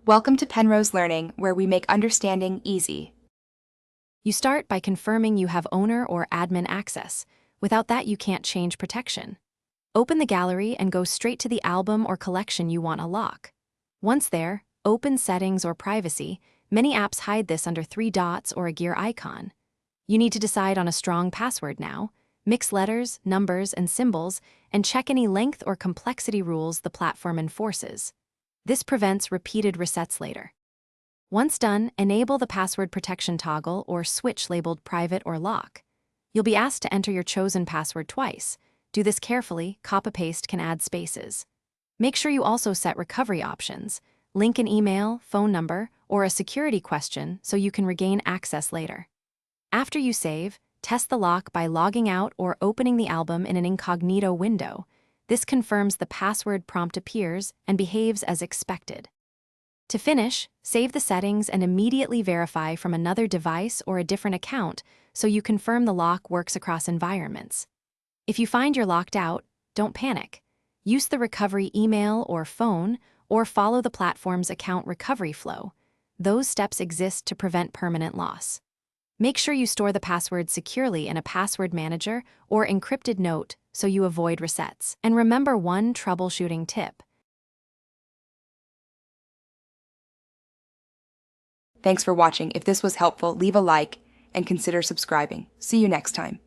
Welcome to Penrose Learning, where we make understanding easy. You start by confirming you have owner or admin access. Without that, you can't change protection. Open the gallery and go straight to the album or collection you want to lock. Once there, open Settings or Privacy. Many apps hide this under 3 dots or a gear icon. You need to decide on a strong password now. Mix letters, numbers, and symbols, and check any length or complexity rules the platform enforces. This prevents repeated resets later. Once done, enable the password protection toggle or switch labeled Private or Lock. You'll be asked to enter your chosen password twice. Do this carefully. Copy-paste can add spaces. Make sure you also set recovery options. Link an email, phone number, or a security question so you can regain access later. After you save, test the lock by logging out or opening the album in an incognito window. This confirms the password prompt appears and behaves as expected. To finish, save the settings and immediately verify from another device or a different account so you confirm the lock works across environments. If you find you're locked out, don't panic. Use the recovery email or phone, or follow the platform's account recovery flow. Those steps exist to prevent permanent loss. Make sure you store the password securely in a password manager or encrypted note so you avoid resets. And remember one troubleshooting tip. Thanks for watching. If this was helpful, leave a like and consider subscribing. See you next time.